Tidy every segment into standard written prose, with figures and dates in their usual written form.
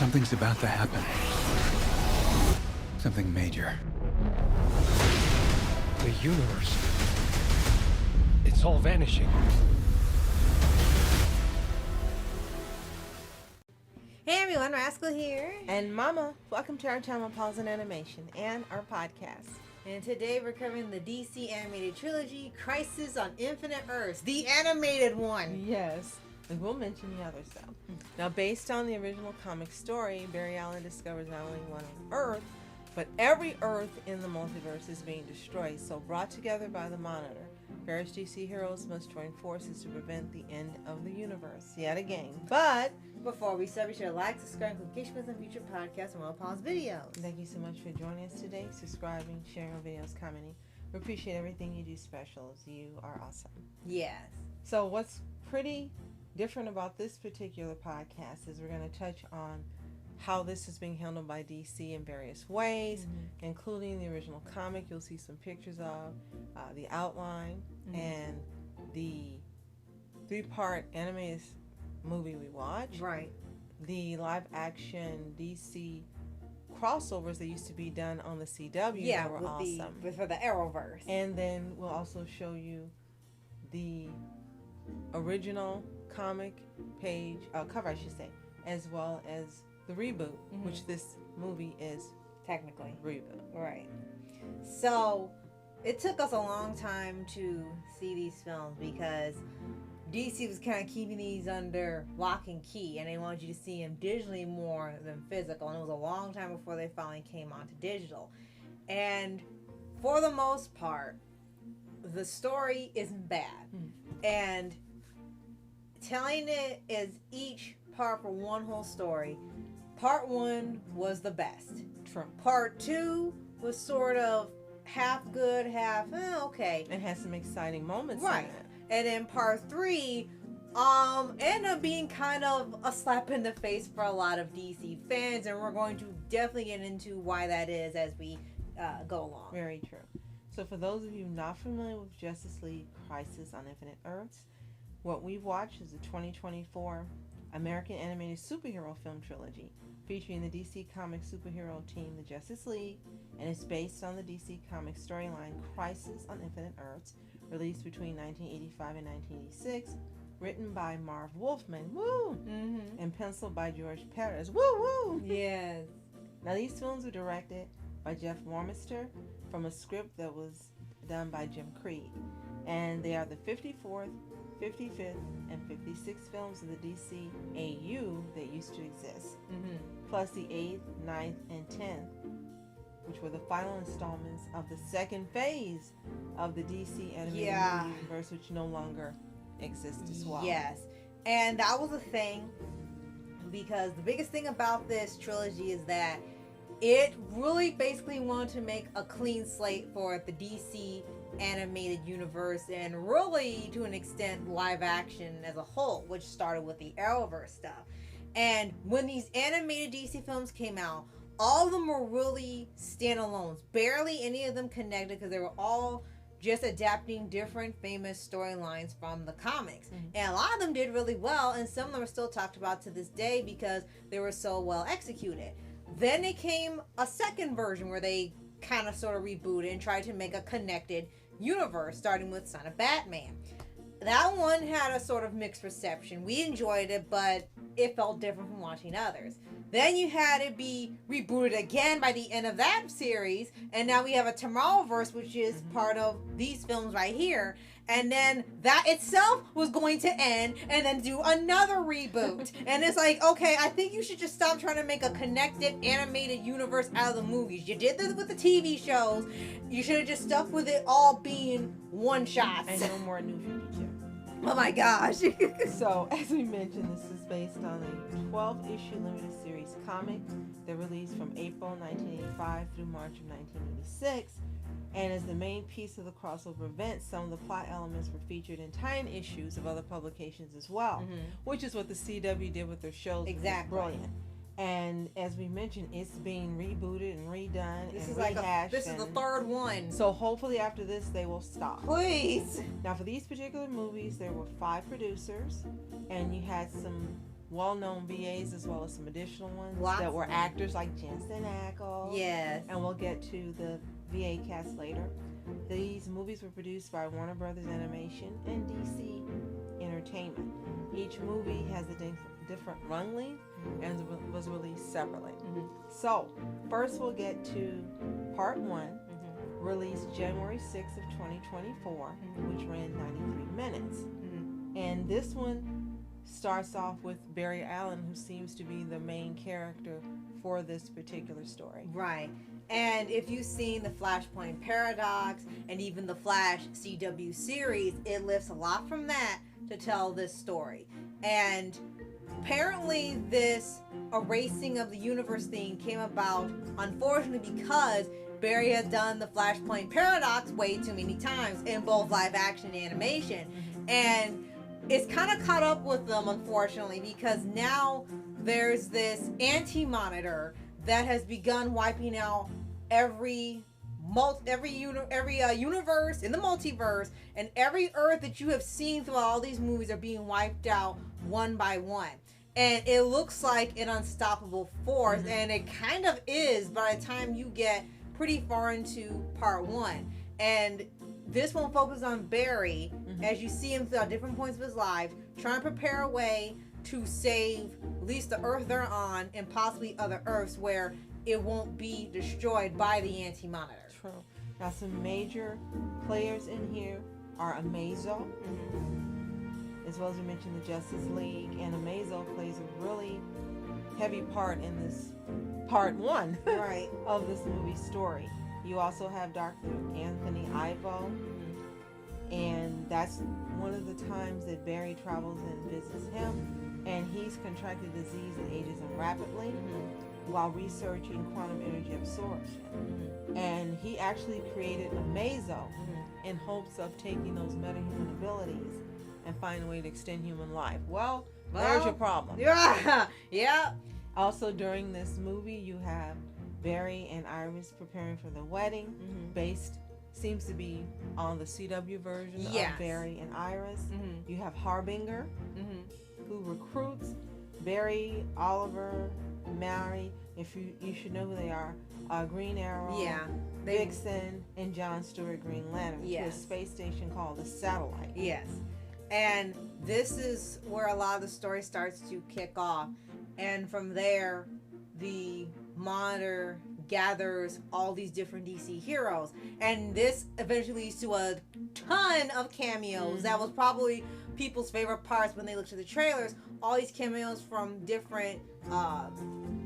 Something's about to happen. Something major. The universe. It's all vanishing. Hey everyone, Rascal here. And Mama, welcome to our channel Paws On Animation and our podcast. And today we're covering the DC Animated Trilogy, Crisis on Infinite Earths, the animated one. Yes. And we'll mention the others though. Now, based on the original comic story, Barry Allen discovers not only one on Earth, but every Earth in the multiverse is being destroyed. So brought together by the Monitor, various DC heroes must join forces to prevent the end of the universe yet again. But before we start, be sure to like, subscribe, and click on future podcasts and Well Paws videos. Thank you so much for joining us today, subscribing, sharing our videos, commenting. We appreciate everything you do. Specials, you are awesome. Yes. So what's pretty different about this particular podcast is we're going to touch on how this is being handled by DC in various ways, including the original comic. You'll see some pictures of the outline and the 3-part animated movie we watched. Right. The live action DC crossovers that used to be done on the CW that were awesome. For the Arrowverse. And then we'll also show you the original comic page, cover I should say, as well as the reboot, which this movie is technically reboot. Right. So it took us a long time to see these films because DC was kind of keeping these under lock and key, and they wanted you to see them digitally more than physical. And it was a long time before they finally came onto digital. And for the most part, the story isn't bad. And telling it as each part for one whole story, part 1 was the best. True. Part 2 was sort of half good, half okay. And had some exciting moments in it. And then part 3 ended up being kind of a slap in the face for a lot of DC fans, and we're going to definitely get into why that is as we go along. Very true. So for those of you not familiar with Justice League Crisis on Infinite Earths, what we've watched is the 2024 American animated superhero film trilogy featuring the DC Comics superhero team, the Justice League, and it's based on the DC Comics storyline Crisis on Infinite Earths, released between 1985 and 1986, written by Marv Wolfman, woo, and penciled by George Perez, woo woo. Yes. Now these films were directed by Jeff Warmester from a script that was done by Jim Creed, and they are the 54th, 55th, and 56th films of the DC AU that used to exist, plus the 8th, 9th, and 10th, which were the final installments of the second phase of the DC Animated Universe, which no longer exists as well. Yes, and that was a thing, because the biggest thing about this trilogy is that it really basically wanted to make a clean slate for the DC Animated Universe, and really to an extent live action as a whole, which started with the Arrowverse stuff. And when these animated DC films came out, all of them were really standalones, barely any of them connected, because they were all just adapting different famous storylines from the comics. And a lot of them did really well, and some of them are still talked about to this day because they were so well executed. Then they came a second version where they kind of sort of rebooted and tried to make a connected universe, starting with Son of Batman. That one had a sort of mixed reception. We enjoyed it, but it felt different from watching others. Then you had it be rebooted again by the end of that series, and now we have a Tomorrowverse, which is part of these films right here. And then that itself was going to end and then do another reboot. And it's like, okay, I think you should just stop trying to make a connected animated universe out of the movies. You did this with the TV shows. You should have just stuck with it all being one shot. And no more New 52. Oh my gosh. So, as we mentioned, this is based on a 12-issue limited series comic that released from April 1985 through March of 1986. And as the main piece of the crossover event, some of the plot elements were featured in tie-in issues of other publications as well, which is what the CW did with their shows. Exactly. Brilliant. And as we mentioned, it's being rebooted and redone and rehashed. This is the third one. So hopefully after this, they will stop. Please. Now for these particular movies, there were 5 producers, and you had some well-known VAs as well as some additional ones Lots that were of them. actors like Jensen Ackles. Yes. And we'll get to the VA cast later. These movies were produced by Warner Brothers Animation and DC Entertainment. Each movie has a different run length and was released separately. So, first we'll get to part 1, released January 6th of 2024, which ran 93 minutes. And this one starts off with Barry Allen, who seems to be the main character for this particular story. Right. And if you've seen the Flashpoint Paradox and even the Flash CW series, it lifts a lot from that to tell this story. And apparently this erasing of the universe thing came about, unfortunately, because Barry has done the Flashpoint Paradox way too many times in both live action and animation. And it's kind of caught up with them, unfortunately, because now there's this anti-monitor that has begun wiping out every universe in the multiverse, and every Earth that you have seen throughout all these movies are being wiped out one by one. And it looks like an unstoppable force, and it kind of is by the time you get pretty far into part 1. And this one focuses on Barry as you see him throughout different points of his life, trying to prepare a way to save at least the Earth they're on and possibly other Earths where it won't be destroyed by the anti-monitor. True. Now, some major players in here are Amazo, as well as we mentioned the Justice League, and Amazo plays a really heavy part in this part 1 Right. of this movie story. You also have Dr. Anthony Ivo, and that's one of the times that Barry travels and visits him, and he's contracted a disease that ages him rapidly while researching quantum energy absorption. And he actually created Amazo in hopes of taking those metahuman abilities and finding a way to extend human life. Well, there's your problem. Yeah. Yeah. Also, during this movie, you have Barry and Iris preparing for the wedding, based seems to be on the CW version of Barry and Iris. You have Harbinger, who recruits Barry, Oliver, Mary. If you should know who they are. Green Arrow, Vixen, and John Stewart Green Lantern to a space station called the Satellite. Yes. And this is where a lot of the story starts to kick off. And from there, the Monitor gathers all these different DC heroes. And this eventually leads to a ton of cameos. That was probably people's favorite parts when they looked at the trailers. All these cameos from different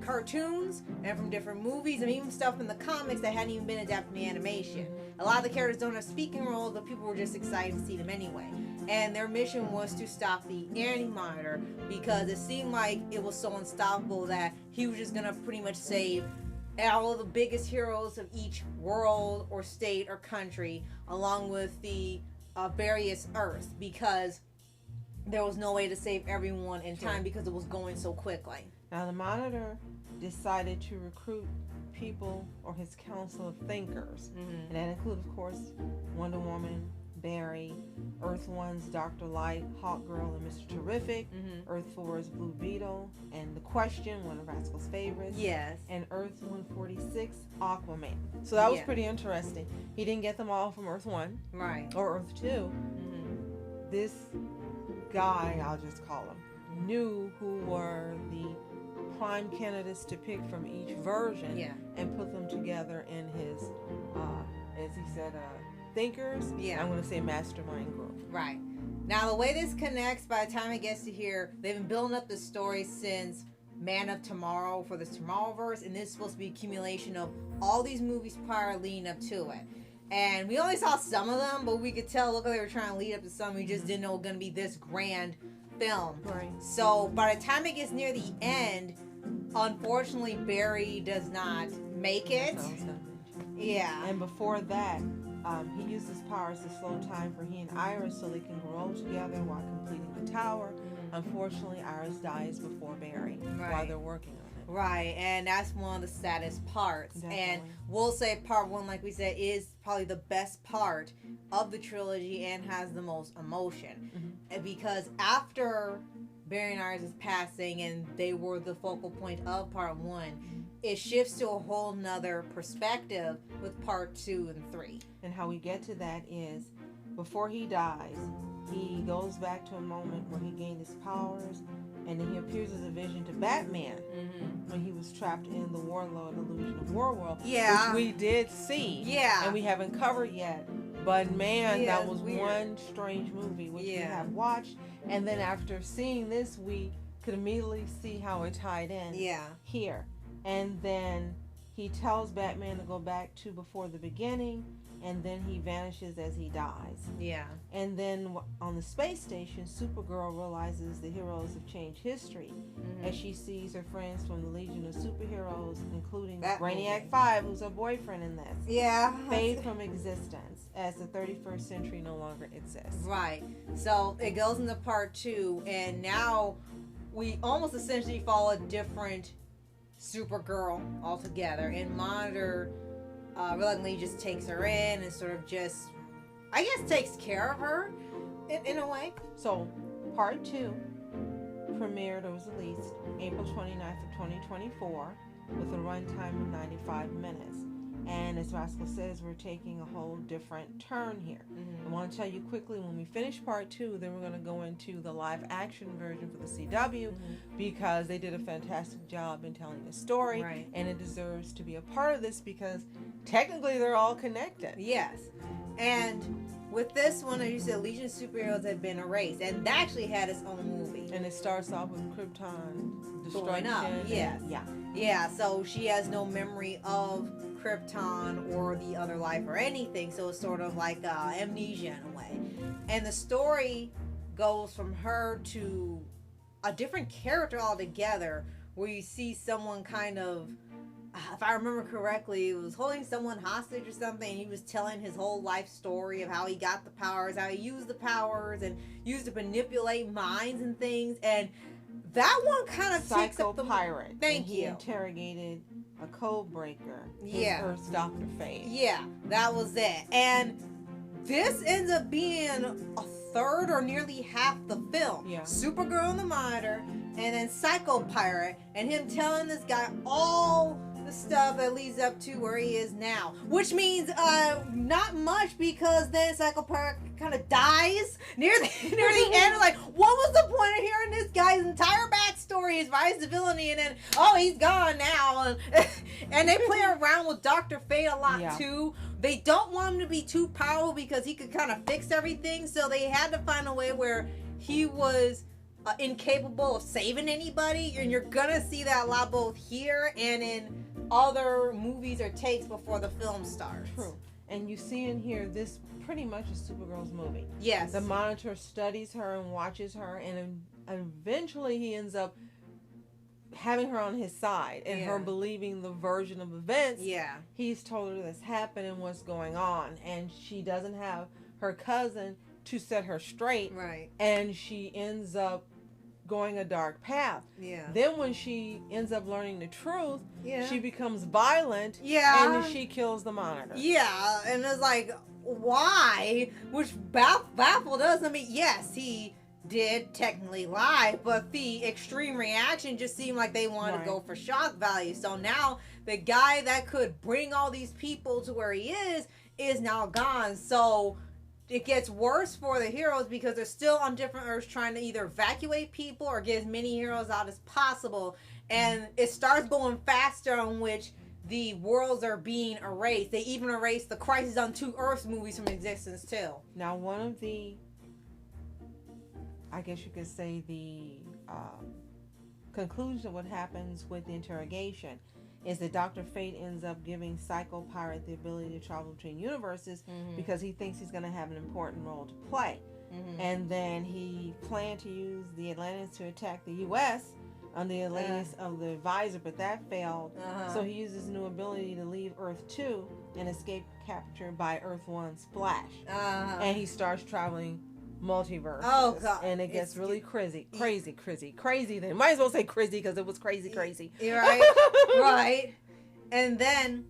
cartoons and from different movies, and even stuff in the comics that hadn't even been adapted to animation. A lot of the characters don't have speaking roles, but people were just excited to see them anyway. And their mission was to stop the anti-monitor because it seemed like it was so unstoppable that he was just gonna pretty much save all of the biggest heroes of each world or state or country, along with the various Earths, because there was no way to save everyone in time because it was going so quickly. Now, the Monitor decided to recruit people, or his council of thinkers, and that included, of course, Wonder Woman, Barry, Earth One's Dr. Light, Hawkgirl, and Mr. Terrific, Earth 4's Blue Beetle, and The Question, one of Rascal's favorites, and Earth 146, Aquaman. So that was pretty interesting. He didn't get them all from Earth 1, or Earth 2. This guy, I'll just call him, knew who were the prime candidates to pick from each version and put them together in his, as he said, thinkers. I'm going to say mastermind group. Right. Now, the way this connects, by the time it gets to here, they've been building up the story since Man of Tomorrow for this Tomorrowverse, and this is supposed to be accumulation of all these movies prior leading up to it. And we only saw some of them, but we could tell, look, they were trying to lead up to some. We just didn't know it was going to be this grand film. Right. So by the time it gets near the end, unfortunately, Barry does not make it. And before that, he used his powers to slow time for he and Iris so they can grow together while completing the tower. Unfortunately, Iris dies before Barry while they're working on it. Right, and that's one of the saddest parts. Definitely. And we'll say part 1, like we said, is probably the best part of the trilogy and has the most emotion. Because after Barry and Iris is passing and they were the focal point of part 1, it shifts to a whole nother perspective with part 2 and 3. And how we get to that is, before he dies, he goes back to a moment where he gained his powers, and then he appears as a vision to Batman when he was trapped in the Warlord illusion of Warworld, which we did see, and we haven't covered yet. But man, that was weird. One strange movie which we have watched, and then after seeing this, we could immediately see how it tied in here. And then he tells Batman to go back to before the beginning, and then he vanishes as he dies. Yeah. And then on the space station, Supergirl realizes the heroes have changed history as she sees her friends from the Legion of Superheroes, including Brainiac 5, who's her boyfriend in this. Yeah. Fade from existence as the 31st century no longer exists. Right. So it goes into part 2, and now we almost essentially follow a different Supergirl altogether, and Monitor reluctantly just takes her in and sort of just, I guess, takes care of her in a way. So, part 2 premiered or was released April 29th of 2024 with a runtime of 95 minutes. And as Rascal says, we're taking a whole different turn here. I want to tell you quickly, when we finish part 2, then we're going to go into the live action version for the CW because they did a fantastic job in telling the story. Right. And it deserves to be a part of this because technically they're all connected. Yes. And with this one, as you said, Legion of Superheroes had been erased. And that actually had its own movie. And it starts off with Krypton destruction. Yes. Yeah, so she has no memory of Krypton or the other life or anything, so it's sort of like amnesia in a way. And the story goes from her to a different character altogether, where you see someone kind of, if I remember correctly, it was holding someone hostage or something, and he was telling his whole life story of how he got the powers, how he used the powers, and used to manipulate minds and things, and that one kind of takes up the pirate. Thank you. He interrogated a code breaker. Earth's Dr. Fate. Yeah, that was it. And this ends up being a third or nearly half the film. Yeah. Supergirl and the Monitor, and then Psycho Pirate, and him telling this guy all the stuff that leads up to where he is now, which means not much, because then Psycho Pirate kind of dies near the end. Like, what was the point of hearing this guy's entire backstory, his rise to villainy, and then he's gone now, and they play around with Dr. Fate a lot too. They don't want him to be too powerful because he could kind of fix everything, so they had to find a way where he was incapable of saving anybody, and you're gonna see that a lot both here and in other movies or takes before the film starts. True. And you see in here, this pretty much is Supergirl's movie. Yes. The Monitor studies her and watches her, and eventually he ends up having her on his side and her believing the version of events he's told her that's happened and what's going on, and she doesn't have her cousin to set her straight, right? And she ends up going a dark path. Then when she ends up learning the truth, she becomes violent, and she kills the Monitor. And it's like, why? Which baffled us. I mean, yes, he did technically lie, but the extreme reaction just seemed like they wanted to go for shock value. So now the guy that could bring all these people to where he is now gone. So it gets worse for the heroes because they're still on different Earths trying to either evacuate people or get as many heroes out as possible. And it starts going faster, on which the worlds are being erased. They even erased the Crisis on Two Earths movies from existence too. Now, one of the, I guess you could say, the conclusion of what happens with the interrogation is that Dr. Fate ends up giving Psycho Pirate the ability to travel between universes because he thinks he's going to have an important role to play. And then he planned to use the Atlanteans to attack the U.S. on the Atlantis of the Advisor, but that failed. So he uses his new ability to leave Earth 2 and escape capture by Earth 1 Splash. And he starts traveling multiverse. Oh god. And it gets really crazy. Then might as well say crazy because it was crazy. Right. And then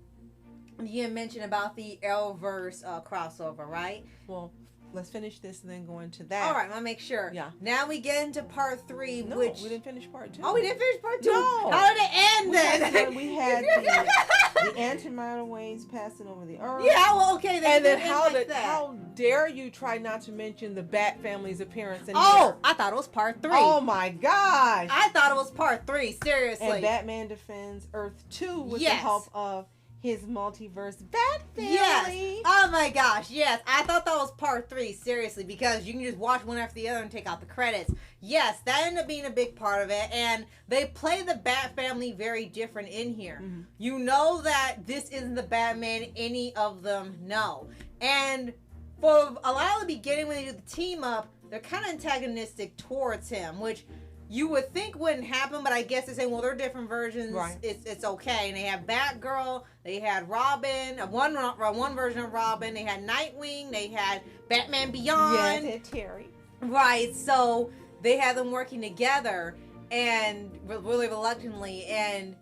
you mentioned about the Arrowverse crossover, right? Well, let's finish this and then go into that. All right, I'll make sure. Yeah. Now we get into part 3, No, which... we didn't finish part 2. Oh, we didn't finish part 2? No. How did it end then? We had the antimatter waves passing over the earth. Yeah, well, okay. And then that. how dare you try not to mention the Bat family's appearance in here? I thought it was part 3. Oh my gosh. I thought it was part 3, seriously. And Batman defends Earth 2 with the Yes. help of his multiverse Bat family. Yes. Oh my gosh, yes. I thought that was part 3, seriously, because you can just watch one after the other and take out the credits. Yes, that ended up being a big part of it, and they play the Bat family very different in here. Mm-hmm. You know that this isn't the Batman any of them know. And for a lot of the beginning, when they do the team up, they're kind of antagonistic towards him, which you would think wouldn't happen, but I guess they're saying, well, they're different versions. Right. It's okay. And they have Batgirl, they had Robin, one version of Robin, they had Nightwing, they had Batman Beyond. Yes, and Terry. Right. So they had them working together, and really reluctantly. And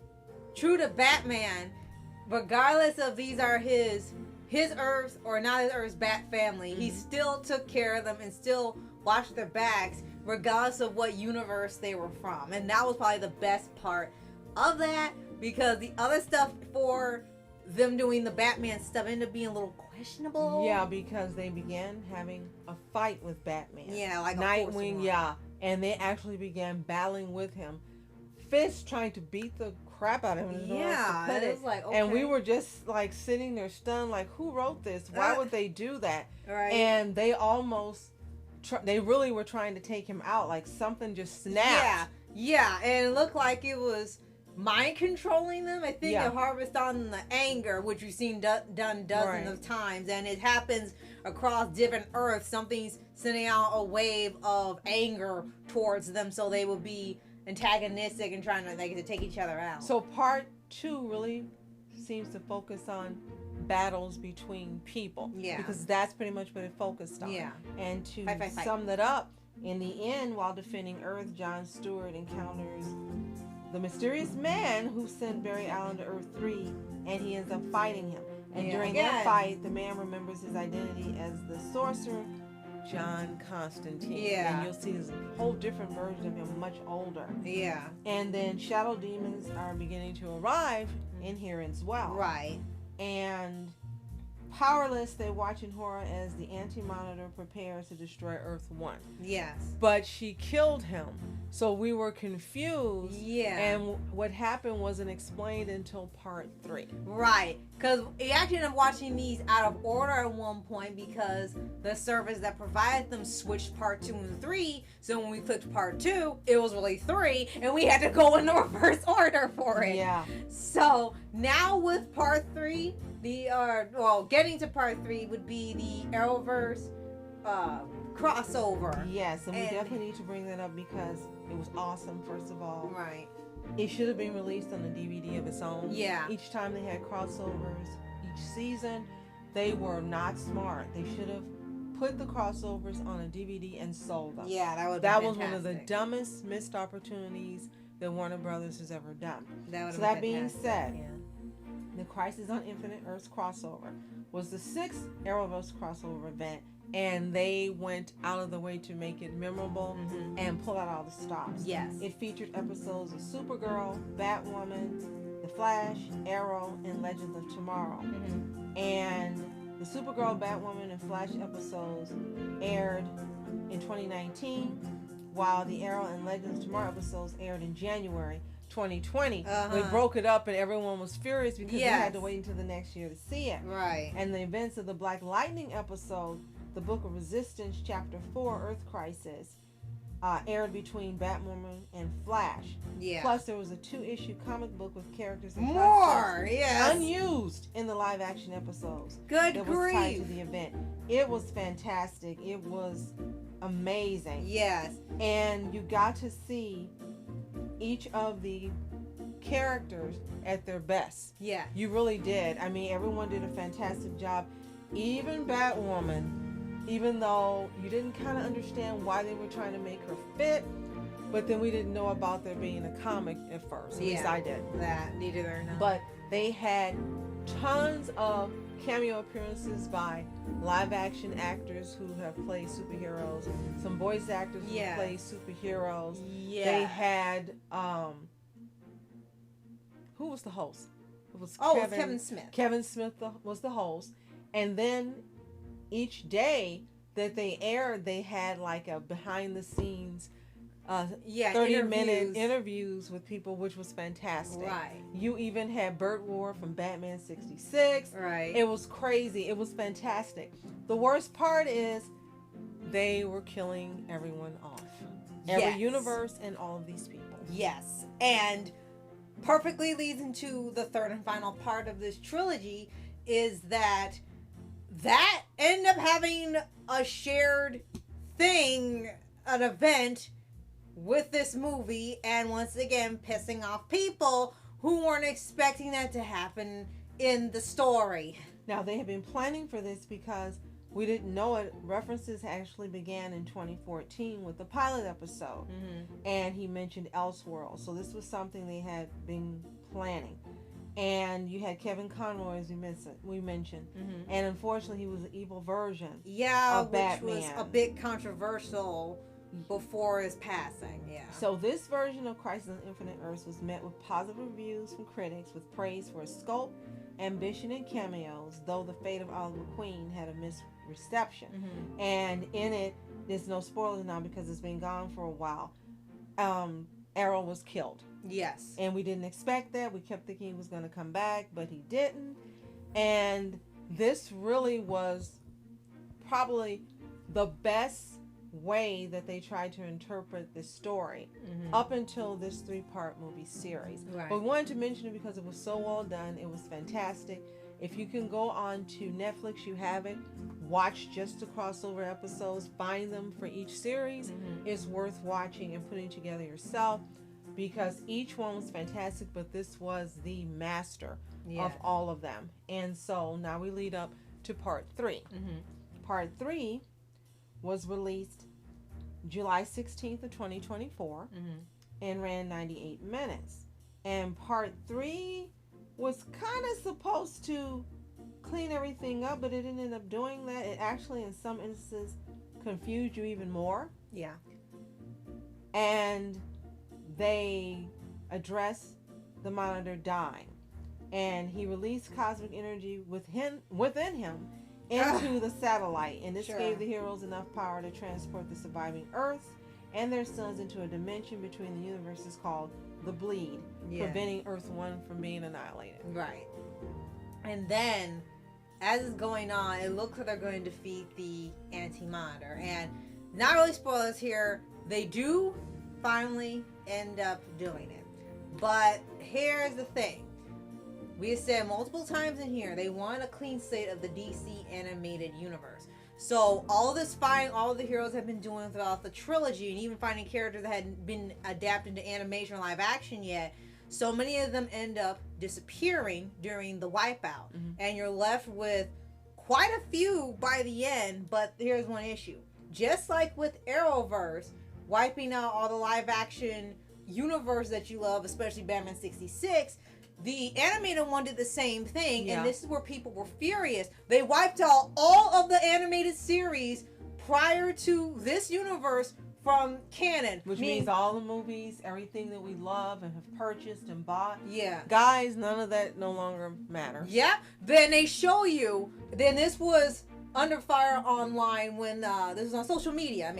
true to Batman, regardless of these are his Earths or not his Earth's Bat family, he still took care of them and still watched their backs, regardless of what universe they were from. And that was probably the best part of that, because the other stuff for them doing the Batman stuff ended up being a little questionable. Yeah, because they began having a fight with Batman. Yeah, like Nightwing, yeah. And they actually began battling with him. Fist trying to beat the crap out of him. Yeah, it was like, okay. And we were just like sitting there stunned, like, who wrote this? Why would they do that? Right. And they almost... they really were trying to take him out, like something just snapped. Yeah, and it looked like it was mind controlling them. I think Yeah. it harvests on the anger, which we've seen done dozens Right. of times, and it happens across different Earths. Something's sending out a wave of anger towards them, so they will be antagonistic and trying to take each other out. So part 2 really seems to focus on battles between people. Yeah. Because that's pretty much what it focused on. Yeah. And to Fight. sum that up, in the end, while defending Earth, Jon Stewart encounters the mysterious man who sent Barry Allen to Earth 3, and he ends up fighting him. And during that fight, the man remembers his identity as the sorcerer, John Constantine. Yeah. And you'll see this whole different version of him, much older. Yeah. And then shadow demons are beginning to arrive in here as well. Right. And powerless, they watch in horror as the Anti-Monitor prepares to destroy Earth 1. Yes. But she killed him. So we were confused. Yeah. And what happened wasn't explained until part 3. Right. Because we actually ended up watching these out of order at one point because the service that provided them switched part 2 and 3. So when we clicked part 2, it was really 3. And we had to go in the reverse order for it. Yeah. So now with part 3, getting to part 3 would be the Arrowverse crossover. Yes, and we definitely need to bring that up because it was awesome, first of all. Right. It should have been released on a DVD of its own. Yeah. Each time they had crossovers, each season, they were not smart. They should have put the crossovers on a DVD and sold them. Yeah, that was one of the dumbest missed opportunities that Warner Brothers has ever done. So that being said, the Crisis on Infinite Earths crossover was the 6th Arrowverse crossover event, and they went out of the way to make it memorable and pull out all the stops. Yes. It featured episodes of Supergirl, Batwoman, The Flash, Arrow, and Legends of Tomorrow. And the Supergirl, Batwoman, and Flash episodes aired in 2019, while the Arrow and Legends of Tomorrow episodes aired in January 2020. We broke it up and everyone was furious because they had to wait until the next year to see it. Right. And the events of the Black Lightning episode, the Book of Resistance, Chapter 4, Earth Crisis, aired between Batwoman and Flash. Yeah. Plus, there was a 2-issue comic book with characters and unused in the live-action episodes. Good that grief. was tied to the event. It was fantastic. It was amazing. Yes. And you got to see each of the characters at their best. Yeah. You really did. I mean, everyone did a fantastic job. Even Batwoman, even though you didn't kind of understand why they were trying to make her fit, but then we didn't know about there being a comic at first. At least I did. That neither there. No. But they had tons of cameo appearances by live action actors who have played superheroes, some voice actors who play superheroes. Yeah. They had who was the host? It was Kevin Smith. Kevin Smith was the host. And then each day that they aired, they had like a behind the scenes 30-minute interviews with people, which was fantastic. Right. You even had Burt Ward from Batman 66. Right. It was crazy. It was fantastic. The worst part is they were killing everyone off. Every universe and all of these people. Yes. And perfectly leads into the third and final part of this trilogy is that ended up having a shared thing, an event with this movie, and once again pissing off people who weren't expecting that to happen in the story. Now, they have been planning for this because we didn't know it. References actually began in 2014 with the pilot episode, and he mentioned Elseworld. So this was something they had been planning. And you had Kevin Conroy, as we mentioned, and unfortunately he was an evil version of Batman. Which was a bit controversial before his passing. So this version of Crisis on Infinite Earths was met with positive reviews from critics, with praise for its scope, ambition, and cameos, though the fate of Oliver Queen had a mixed reception. And in it, there's no spoilers now because it's been gone for a while. Arrow was killed. Yes. And we didn't expect that. We kept thinking he was going to come back, but he didn't. And this really was probably the best way that they tried to interpret this story up until this 3-part movie series. Right. But we wanted to mention it because it was so well done. It was fantastic. If you can go on to Netflix, you have it. Watch just the crossover episodes. Find them for each series. It's worth watching and putting together yourself because each one was fantastic, but this was the master of all of them. And so now we lead up to part 3. Part 3 was released July 16th of 2024 and ran 98 minutes. And part 3 was kind of supposed to clean everything up, but it didn't end up doing that. It actually, in some instances, confused you even more. Yeah. And they addressed the Monitor dying. And he released cosmic energy within him into the satellite, and this gave the heroes enough power to transport the surviving Earths and their sons into a dimension between the universes called the Bleed, preventing Earth 1 from being annihilated. Right. And then, as it's going on, it looks like they're going to defeat the Anti-Monitor. And not really spoilers here, they do finally end up doing it. But here's the thing. We have said multiple times in here, they want a clean slate of the DC Animated Universe. So all this fighting, all of the heroes have been doing throughout the trilogy, and even finding characters that hadn't been adapted to animation or live action yet, so many of them end up disappearing during the wipeout. And you're left with quite a few by the end, but here's one issue. Just like with Arrowverse, wiping out all the live action universe that you love, especially Batman 66, the animated one did the same thing, and this is where people were furious. They wiped out all of the animated series prior to this universe from canon. Which means all the movies, everything that we love and have purchased and bought. Yeah. Guys, none of that no longer matters. Yeah. Then they show you, then this was under fire online when, this was on social media,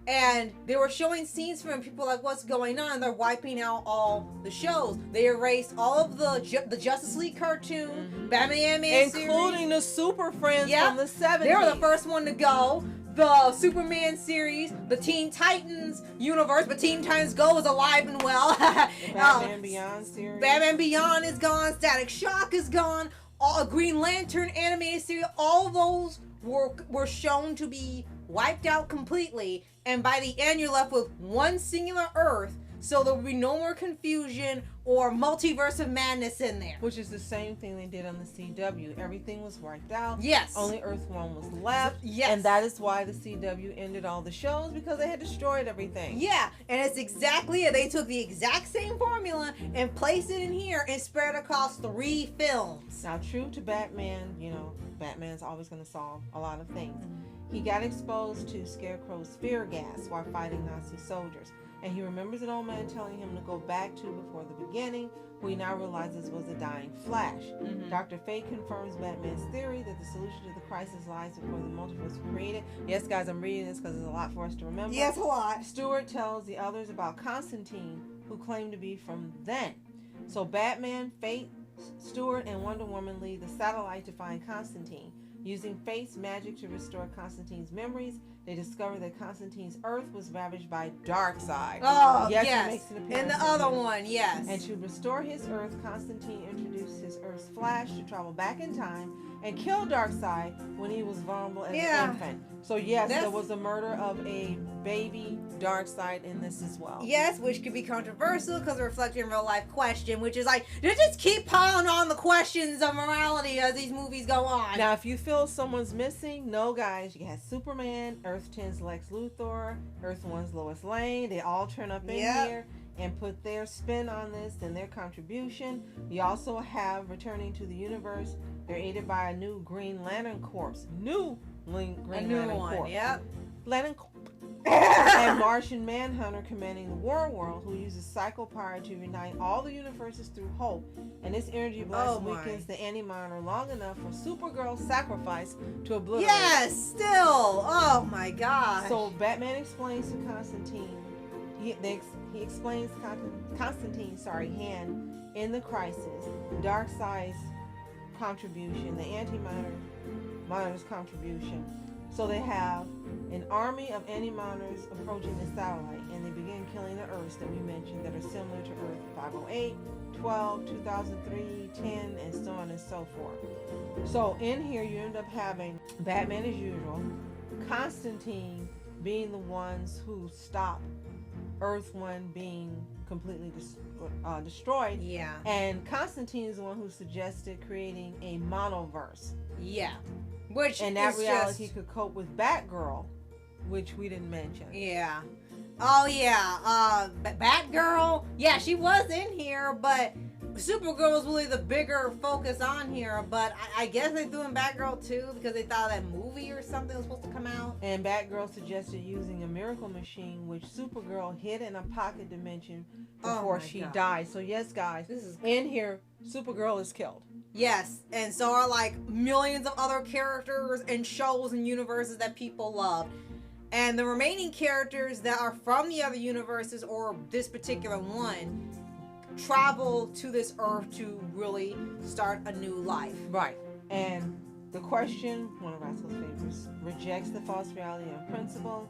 and they were showing scenes from people like, what's going on? They're wiping out all the shows. They erased all of the Justice League cartoon, Batman animated series, including the Super Friends from the 70s. They were the first one to go. The Superman series, the Teen Titans universe, but Teen Titans Go is alive and well. The Batman Beyond series. Batman Beyond is gone. Static Shock is gone. All Green Lantern animated series, all those were shown to be wiped out completely. And by the end, you're left with one singular Earth, so there will be no more confusion or Multiverse of Madness in there. Which is the same thing they did on the CW. Everything was wiped out. Yes. Only Earth 1 was left. Yes. And that is why the CW ended all the shows, because they had destroyed everything. Yeah, and it's exactly it. They took the exact same formula and placed it in here and spread across 3 films. Now, true to Batman, you know, Batman's always going to solve a lot of things. He got exposed to Scarecrow's fear gas while fighting Nazi soldiers. And he remembers an old man telling him to go back to before the beginning, who he now realizes was a dying Flash. Dr. Fate confirms Batman's theory that the solution to the crisis lies before the multiverse was created. Yes, guys, I'm reading this because there's a lot for us to remember. Yes, a lot. Stewart tells the others about Constantine, who claimed to be from then. So Batman, Fate, Stewart, and Wonder Woman lead the satellite to find Constantine. Using Fate's magic to restore Constantine's memories, they discover that Constantine's Earth was ravaged by Darkseid. Oh, yes. yes. He makes an appearance And the other one, yes. And to restore his Earth, Constantine introduced his Earth's Flash to travel back in time and kill Darkseid when he was vulnerable as an infant. So yes, there was a murder of a baby Darkseid in this as well. Yes, which could be controversial because it reflects a real life question, which is like, they just keep piling on the questions of morality as these movies go on. Now, if you feel someone's missing, no, guys, you have Superman, Earth 10's Lex Luthor, Earth 1's Lois Lane. They all turn up in here and put their spin on this and their contribution. You also have returning to the universe. They're aided by a new Green Lantern Corps. Green Lantern Corps. Lantern Corps. And Martian Manhunter commanding the War World, who uses psycho power to unite all the universes through hope. And this energy blast weakens the Anti-Monitor long enough for Supergirl's sacrifice to obliterate. Yes, still. Oh my God. So Batman explains to Constantine. He explains Constantine's hand in the crisis, Darkseid's contribution, the Anti-Monitor's contribution. So they have an army of anti-monitors approaching the satellite, and they begin killing the Earths that we mentioned that are similar to Earth 508, 12, 2003, 10, and so on and so forth. So in here you end up having Batman as usual, Constantine being the ones who stop Earth 1 being completely destroyed. Yeah. And Constantine is the one who suggested creating a monoverse. Yeah. Which and that reality could cope with Batgirl, which we didn't mention. Yeah. Oh yeah. Batgirl. Yeah, she was in here, but Supergirl was really the bigger focus on here. But I guess they threw in Batgirl too because they thought that movie or something was supposed to come out. And Batgirl suggested using a miracle machine, which Supergirl hid in a pocket dimension before she died. So yes, guys, this is in here. Supergirl is killed. Yes, and so are like millions of other characters and shows and universes that people love. And the remaining characters that are from the other universes or this particular one travel to this Earth to really start a new life. Right. And the question, one of Rascal's favorites, rejects the false reality on principle.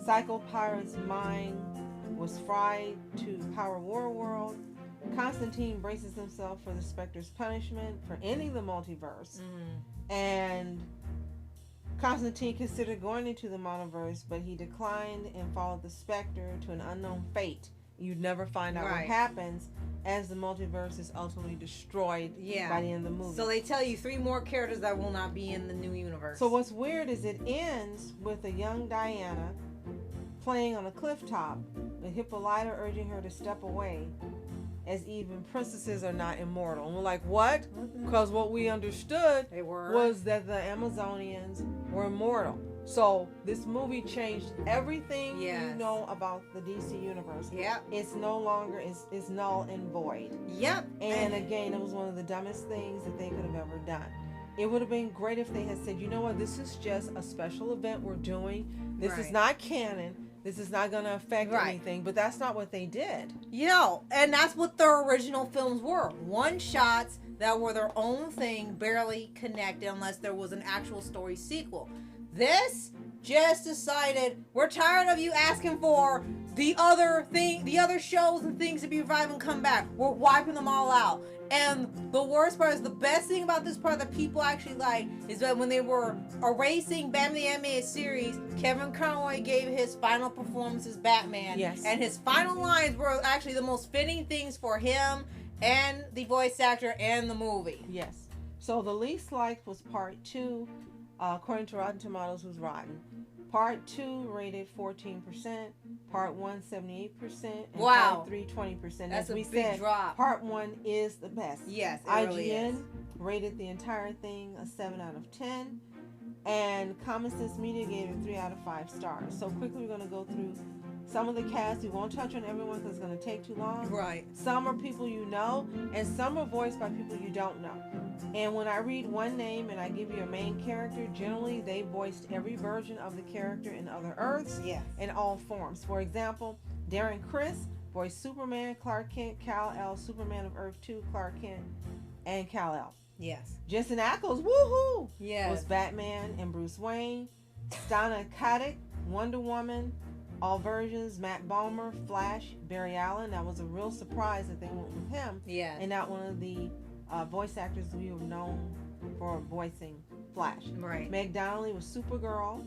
Psycho Pirate's mind was fried to power War World. Constantine braces himself for the Spectre's punishment for ending the multiverse. And Constantine considered going into the monoverse, but he declined and followed the Spectre to an unknown fate. You'd never find out what happens as the multiverse is ultimately destroyed by the end of the movie. So they tell you 3 more characters that will not be in the new universe. So what's weird is it ends with a young Diana playing on a cliff top, with Hippolyta urging her to step away, as even princesses are not immortal. And we're like, what? Because what we understood was that the Amazonians were immortal. So this movie changed everything you know about the DC universe. Yep. It's no longer, it's null and void. Yep. And again, it was one of the dumbest things that they could have ever done. It would have been great if they had said, you know what, this is just a special event we're doing. This is not canon. This is not going to affect anything, but that's not what they did. You know, and that's what their original films were. One-shots that were their own thing, barely connected unless there was an actual story sequel. This just decided, we're tired of you asking for the other shows and things to be revived and come back. We're wiping them all out. And the worst part is, the best thing about this part that people actually like is that when they were erasing Batman the Animated Series, Kevin Conroy gave his final performance as Batman. Yes. And his final lines were actually the most fitting things for him and the voice actor and the movie. Yes. So the least liked was part 2. According to Rotten Tomatoes, was rotten. Part 2 rated 14%, part 1 78%, and wow. part 3 20%. That's As we a big said, drop. Part 1 is the best. Yes, it IGN really is. rated the entire thing a 7 out of 10, and Common Sense Media gave it 3 out of 5 stars. So quickly, we're going to go through some of the cast. We won't touch on everyone because it's going to take too long. Right. Some are people you know, and some are voiced by people you don't know. And when I read one name and I give you a main character, generally they voiced every version of the character in Other Earths, yes, in all forms. For example, Darren Criss voiced Superman, Clark Kent, Kal-El, Superman of Earth 2, Clark Kent, and Kal-El. Yes. Jensen Ackles, woohoo, yes, was Batman and Bruce Wayne. Stana Katic, Wonder Woman, all versions. Matt Bomer, Flash. Barry Allen, that was a real surprise that they went with him. Yeah. And not one of the voice actors we have known for voicing Flash. Right. Meg Donnelly was Supergirl,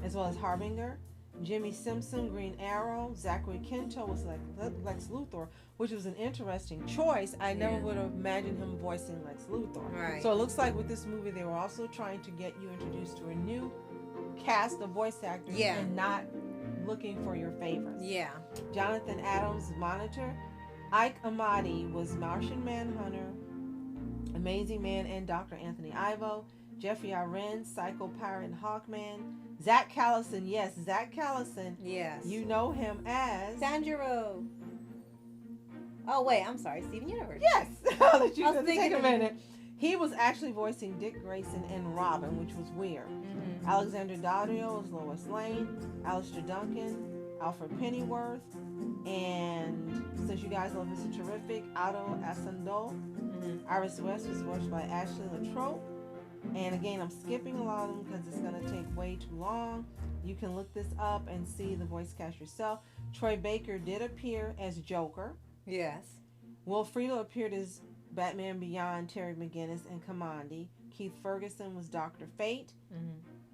as well as Harbinger. Jimmy Simpson, Green Arrow. Zachary Quinto was Lex Luthor, which was an interesting choice. I never would have imagined him voicing Lex Luthor. Right. So it looks like with this movie, they were also trying to get you introduced to a new cast of voice actors and not looking for your favorites. Yeah. Jonathan Adams, Monitor. Ike Amati was Martian Manhunter, Amazing Man, and Dr. Anthony Ivo. Jeffrey Arend, Psycho Pirate and Hawkman. Zach Callison, yes, Zach Callison. Yes. You know him as Sanjuro. Oh wait, I'm sorry, Steven Universe. Yes. I'll let you I was take a thinking minute. He was actually voicing Dick Grayson and Robin, which was weird. Mm-hmm. Alexander Daddario was Lois Lane. Alistair Duncan, Alfred Pennyworth, and since you guys love Mr. Terrific, Otto Asando. Iris West was voiced by Ashley Latrobe. And again, I'm skipping a lot of them because it's going to take way too long. You can look this up and see the voice cast yourself. Troy Baker did appear as Joker. Yes. Will Friedle appeared as Batman Beyond, Terry McGinnis, and Kamandi. Keith Ferguson was Dr. Fate.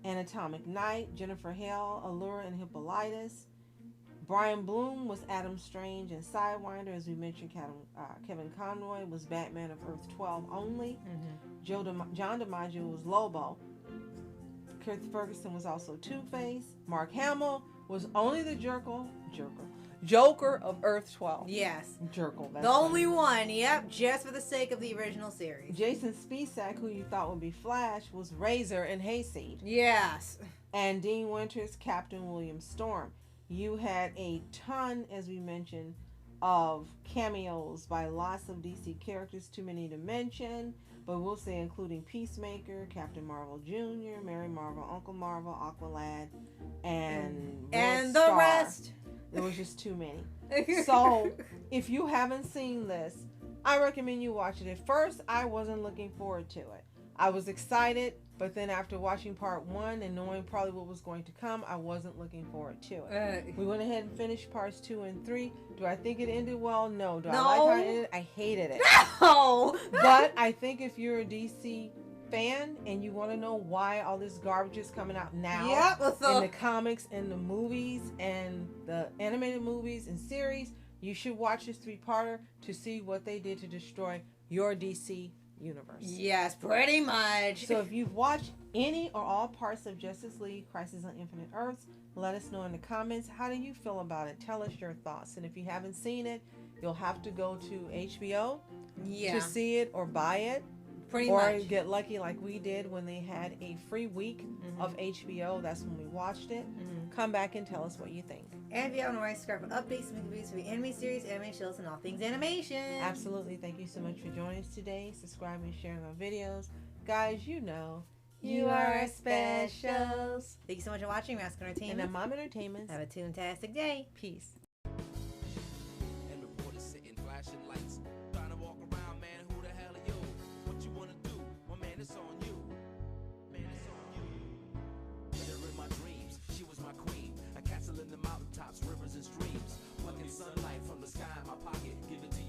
And Atomic Knight. Jennifer Hale, Allura and Hippolytus. Brian Bloom was Adam Strange and Sidewinder. As we mentioned, Kevin Conroy was Batman of Earth 12 only. John DiMaggio was Lobo. Keith Ferguson was also Two-Face. Mark Hamill was only the Joker of Earth 12. Yes. Jerkle. The only one, yep, just for the sake of the original series. Jason Spisak, who you thought would be Flash, was Razor and Hayseed. Yes. And Dean Winters, Captain William Storm. You had a ton, as we mentioned, of cameos by lots of DC characters, too many to mention, but we'll say including Peacemaker, Captain Marvel Jr., Mary Marvel, Uncle Marvel, Aqualad, and the Star. rest. There was just too many. So, if you haven't seen this, I recommend you watch it. At first, I wasn't looking forward to it. I was excited, but then after watching part 1 and knowing probably what was going to come, I wasn't looking forward to it. We went ahead and finished parts 2 and 3. Do I think it ended well? No. Do I like how it ended? I hated it. No! But I think if you're a DC fan and you want to know why all this garbage is coming out now in the comics and the movies and the animated movies and series, you should watch this 3-parter to see what they did to destroy your DC universe. Yes, pretty much. So if you've watched any or all parts of Justice League Crisis on Infinite Earths, let us know in the comments. How do you feel about it? Tell us your thoughts. And if you haven't seen it, you'll have to go to HBO to see it or buy it. Pretty much. Or get lucky like we did when they had a free week of HBO. That's when we watched it. Come back and tell us what you think. And if you haven't already, subscribe for updates, movie reviews, for anime series, anime shows, and all things animation. Absolutely. Thank you so much for joining us today. Subscribe and sharing our videos. Guys, you know, you are our specials. Thank you so much for watching Rascal Entertainment. And Mom Entertainment. Have a fantastic day. Peace. And reporters sitting, flashing lights, trying to walk around, man, who the hell are you? What you wanna do? Well, man, it's on you. Man, it's on you. Met her in my dreams, she was my queen. A castle in the mountaintops, rivers and streams. Sunlight from the sky in my pocket, give it to